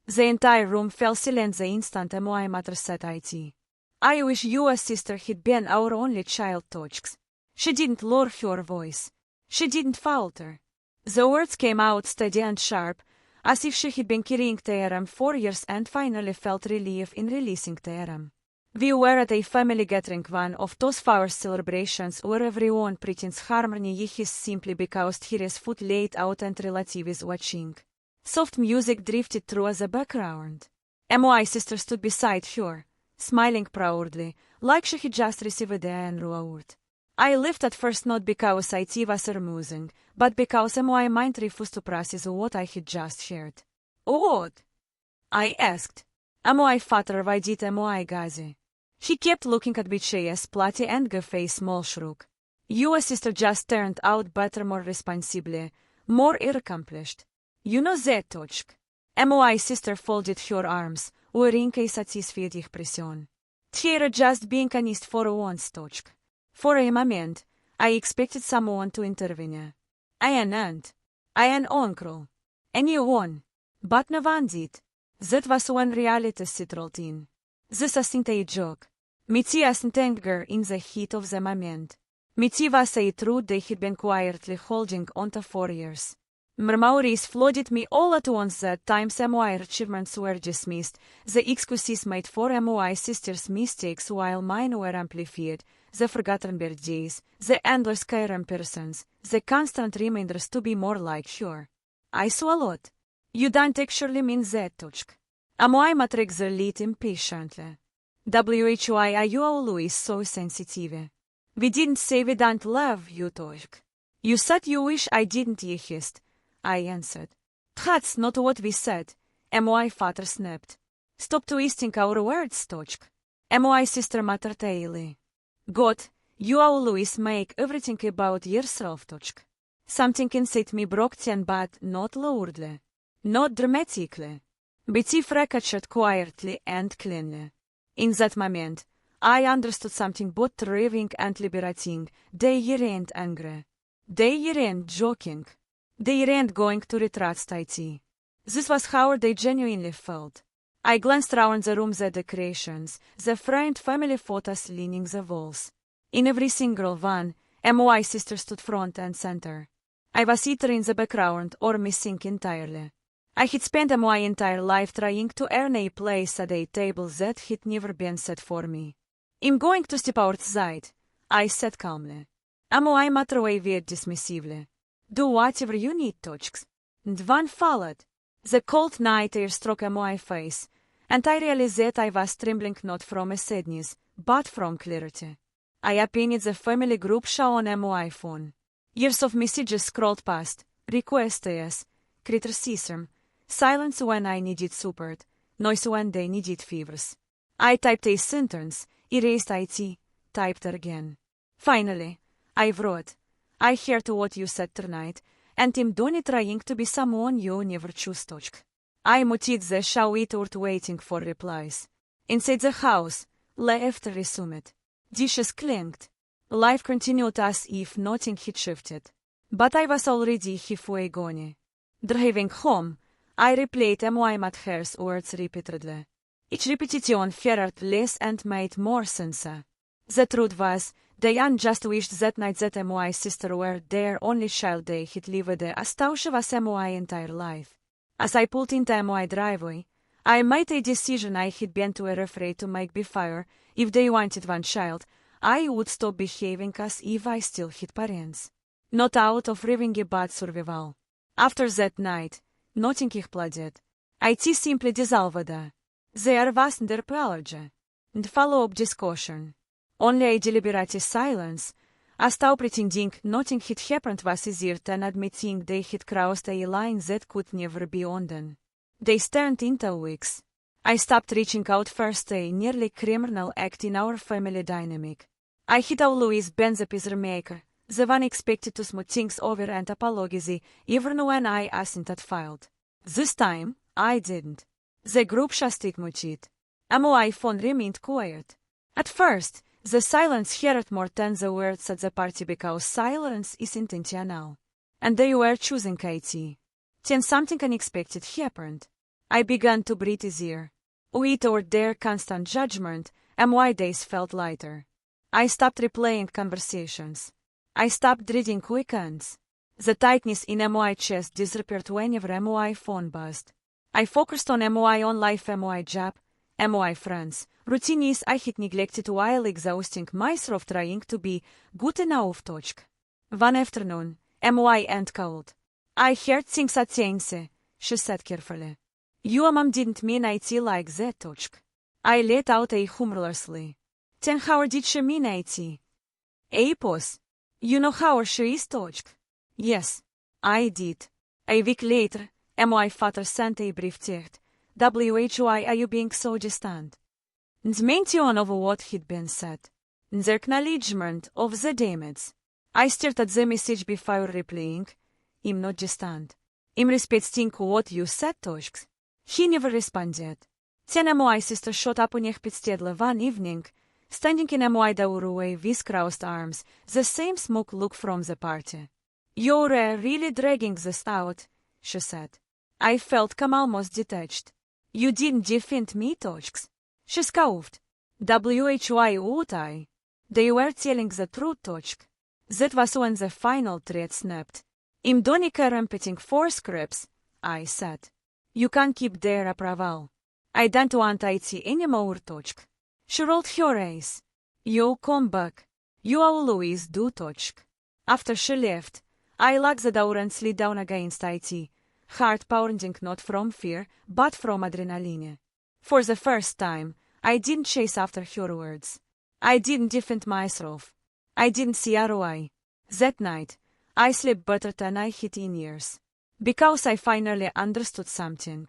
The entire room fell silent the instant my mother said it. I wish your sister had been our only child. She didn't lower her voice. She didn't falter. The words came out steady and sharp, as if she had been carrying them for years and finally felt relief in releasing them. We were at a family gathering, one of those forced celebrations where everyone pretends harmony is simply because here is food laid out and relative is watching. Soft music drifted through the background. My sister stood beside her, smiling proudly, like she had just received the award. I laughed at first not because it was amusing, but because my mind refused to process what I had just heard. What? I asked. My father, why did my gaze? He kept looking at Bitch's plate and gave a small shrug. Your sister just turned out better, more responsibly, more accomplished. You know that, My sister folded her arms, wearing a satisfied expression. Here just being honest for once, For a moment, I expected someone to intervene. I an aunt. I an uncle. Anyone. But no one did. That was when reality settled in. This wasn't a joke. Mitzi wasn't anger in the heat of the moment. Mitzi was a truth they had been quietly holding on to for years. Memories flooded me all at once that times my achievements were dismissed, the excuses made for my sister's mistakes while mine were amplified, the forgotten birthdays, the endless comparisons, the constant reminders to be more like her. I swallowed. You don't actually mean that, My mother exhaled impatiently. Why are you always so sensitive? We didn't say we don't love you, You said you wish I didn't exist. I answered. That's not what we said. My father snapped. Stop twisting our words, My sister muttered airily. God, you always make everything about yourself, Something inside me broke down, but not loudly. Not dramatically. Betty fractured quietly and cleanly. In that moment, I understood something both relieving and liberating. They weren't angry. They weren't joking. They weren't going to retract it. This was how they genuinely felt. I glanced around the room, the decorations, the framed family photos lining the walls. In every single one, my sister stood front and center. I was either in the background or missing entirely. I had spent my entire life trying to earn a place at a table that had never been set for me. I'm going to step outside, I said calmly. My mother waved dismissively. Do whatever you need, And one followed. The cold night air struck my face, and I realized that I was trembling not from a sadness, but from clarity. I opened the family group show on my phone. Years of messages scrolled past, requests, criticism, silence when I needed support, noise when they needed favors. I typed a sentence, erased it, typed again. Finally, I wrote, I heard what you said tonight, and I'm done trying to be someone you never chose. I muted the show without waiting for replies. Inside the house, laughter resumed. Dishes clinked. Life continued as if nothing had shifted. But I was already halfway gone. Driving home, I replayed my mother's words repeatedly. Each repetition felt less and made more sense. The truth was, they just wished that night that my sister were their only child they had lived as though she was my entire life. As I pulled into my driveway, I made a decision I had been too afraid to make before. If they wanted one child, I would stop behaving as if I still had parents. Not out of revenge but survival. After that night, nothing exploded. It simply dissolved. There was no apology. And follow-up discussion. Only a deliberate silence, as though pretending nothing had happened was easier than admitting they had crossed a line that could never be undone. They turned into weeks. I stopped reaching out first, a nearly criminal act in our family dynamic. I had always been the peacemaker, the one expected to smooth things over and apologize even when I wasn't at fault. This time, I didn't. The group just stayed muted. My phone remained quiet. At first, the silence hurt more than the words at the party because silence is intentional. And they were choosing it. Then something unexpected happened. I began to breathe easier. Without their constant judgment, my days felt lighter. I stopped replaying conversations. I stopped dreading weekends. The tightness in my chest disappeared whenever my phone buzzed. I focused on my own life, my job, my friends, routines I had neglected while exhausting myself trying to be good enough. One afternoon, my aunt called. I heard things at Tense, she said carefully. Your mom didn't mean it like that. I let out a humorously. Then how did she mean it? A pause. You know how she is. Yes, I did. A week later, my father sent a brief text. Why are you being so distant? The mention of what had been said. The acknowledgement of the damage. I stared at the message before replying. I'm not distant. I'm respecting what you said. He never responded. Then my sister showed up unexpectedly one evening, standing in my doorway with crossed arms, the same smoke look from the party. You're really dragging this out, she said. I felt almost detached. You didn't defend me. She scoffed. Why would I? They were telling the truth. That was when the final thread snapped. I'm done repeating four scripts, I said. You can't keep their approval. I don't want it anymore. She rolled her eyes. You come back. You always do. After she left, I locked the door and slid down against it, heart pounding not from fear, but from adrenaline. For the first time, I didn't chase after her words. I didn't defend myself. I didn't see ROI. That night, I slept better than I had in years. Because I finally understood something.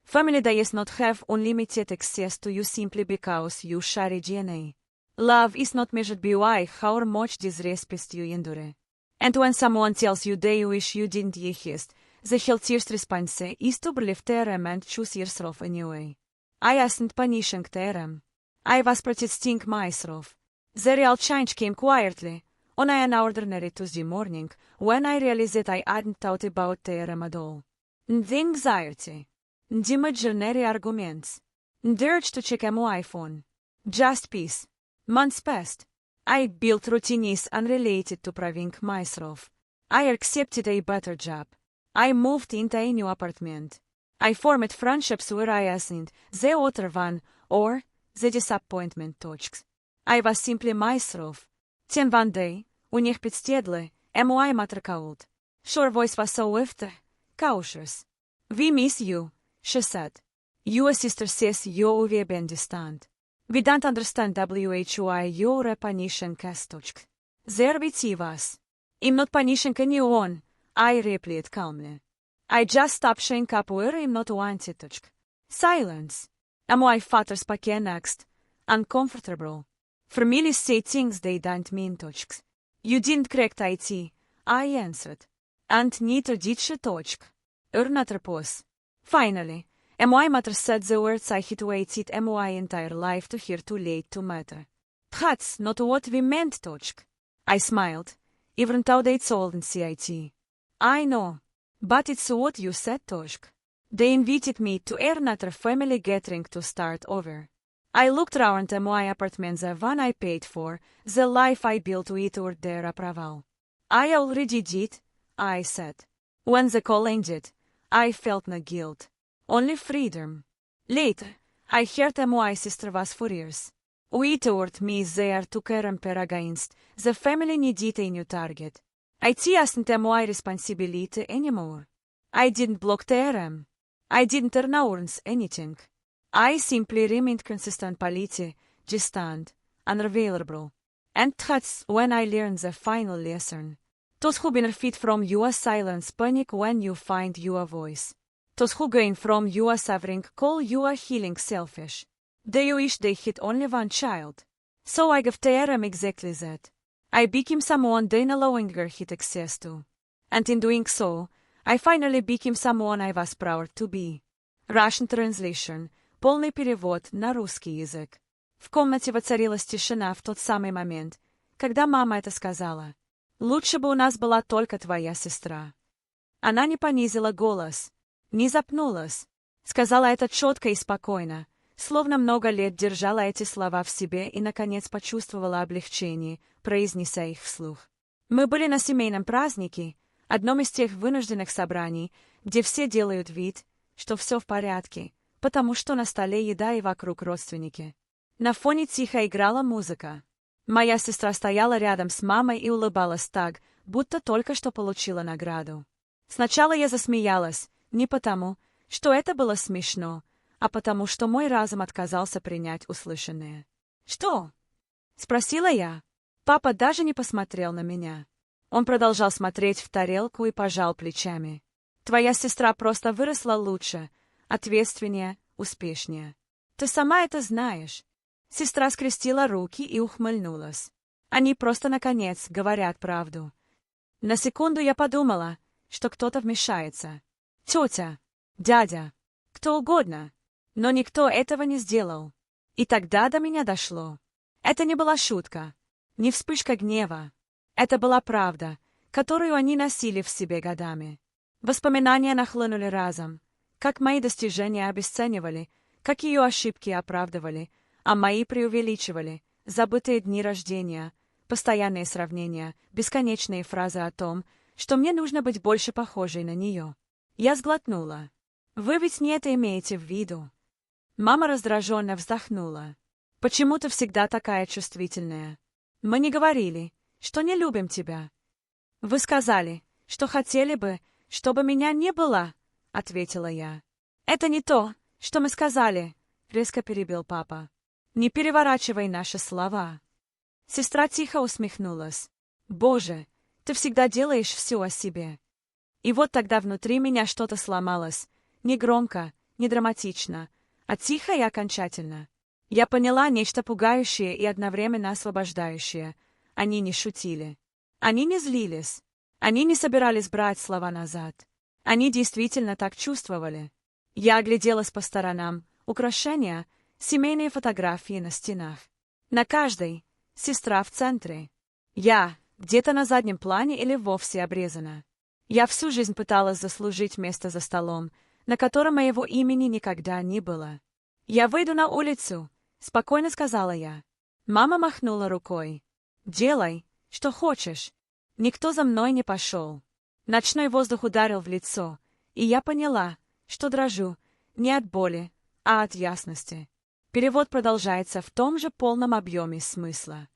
Family does not have unlimited access to you simply because you share DNA. Love is not measured by how much disrespect you endure. And when someone tells you they wish you didn't exist, the healthiest response is to believe them and choose yourself anyway. I wasn't punishing them. I was protecting myself. The real change came quietly, on an ordinary Tuesday morning, when I realized that I hadn't thought about them at all. The anxiety. The imaginary arguments. The urge to check my iPhone. Just peace. Months passed. I built routines unrelated to proving myself. I accepted a better job. I moved into a new apartment. I formed friendships where I wasn't the other one or the disappointment. I was simply myself. Then one day, unexpectedly, my mother called. Her voice was so cautious. We miss you, she said. Your sister says you've been distant. We don't understand why you're punishing us. There with us. I'm not punishing anyone, I replied calmly. I just stopped showing up where I'm not wanted. Silence. My father spoke next. Uncomfortable. Families say things they don't mean. You didn't crack it, I answered. And neither did she. Another pause. Finally, my mother said the words I had waited my entire life to hear too late to matter. That's not what we meant. I smiled, even though they told in CIT. I know, but it's what you said. They invited me to another family gathering to start over. I looked around at my apartment, the one I paid for, the life I built without their approval. I already did, I said. When the call ended, I felt no guilt, only freedom. Later, I heard my sister was furious. Without me there to compare against, the family needed a new target. It wasn't my responsibility anymore. I didn't block them. I didn't announce anything. I simply remained consistent, polite, distant, unavailable. And that's when I learned the final lesson. Those who benefit from your silence panic when you find your voice. Those who gain from your suffering call your healing selfish. They wish they had only one child. So I gave them exactly that. I became someone they no longer had access to. And in doing so, I finally became someone I was proud to be. Russian translation. Полный перевод на русский язык. В комнате воцарилась тишина в тот самый момент, когда мама это сказала. «Лучше бы у нас была только твоя сестра». Она не понизила голос, не запнулась. Сказала это четко и спокойно, словно много лет держала эти слова в себе и, наконец, почувствовала облегчение, произнеся их вслух. Мы были на семейном празднике, одном из тех вынужденных собраний, где все делают вид, что все в порядке, потому что на столе еда и вокруг родственники. На фоне тихо играла музыка. Моя сестра стояла рядом с мамой и улыбалась так, будто только что получила награду. Сначала я засмеялась, не потому, что это было смешно, а потому что мой разум отказался принять услышанное. «Что?» — спросила я. Папа даже не посмотрел на меня. Он продолжал смотреть в тарелку и пожал плечами. «Твоя сестра просто выросла лучше, ответственнее, успешнее. Ты сама это знаешь». Сестра скрестила руки и ухмыльнулась. Они просто, наконец, говорят правду. На секунду я подумала, что кто-то вмешается. Тетя, дядя, кто угодно. Но никто этого не сделал. И тогда до меня дошло. Это не была шутка, не вспышка гнева. Это была правда, которую они носили в себе годами. Воспоминания нахлынули разом, как мои достижения обесценивали, как ее ошибки оправдывали, а мои преувеличивали, забытые дни рождения, постоянные сравнения, бесконечные фразы о том, что мне нужно быть больше похожей на нее. Я сглотнула. «Вы ведь не это имеете в виду?» Мама раздраженно вздохнула. «Почему ты всегда такая чувствительная? Мы не говорили, что не любим тебя. Вы сказали, что хотели бы, чтобы меня не было», — ответила я. «Это не то, что мы сказали», — резко перебил папа. «Не переворачивай наши слова». Сестра тихо усмехнулась. «Боже, ты всегда делаешь все о себе». И вот тогда внутри меня что-то сломалось, не громко, не драматично, а тихо и окончательно. Я поняла нечто пугающее и одновременно освобождающее. Они не шутили. Они не злились. Они не собирались брать слова назад. Они действительно так чувствовали. Я огляделась по сторонам. Украшения, семейные фотографии на стенах. На каждой — сестра в центре. Я где-то на заднем плане или вовсе обрезана. Я всю жизнь пыталась заслужить место за столом, на котором моего имени никогда не было. «Я выйду на улицу», — спокойно сказала я. Мама махнула рукой. «Делай, что хочешь». Никто за мной не пошел. Ночной воздух ударил в лицо, и я поняла, что дрожу не от боли, а от ясности. Перевод продолжается в том же полном объеме смысла.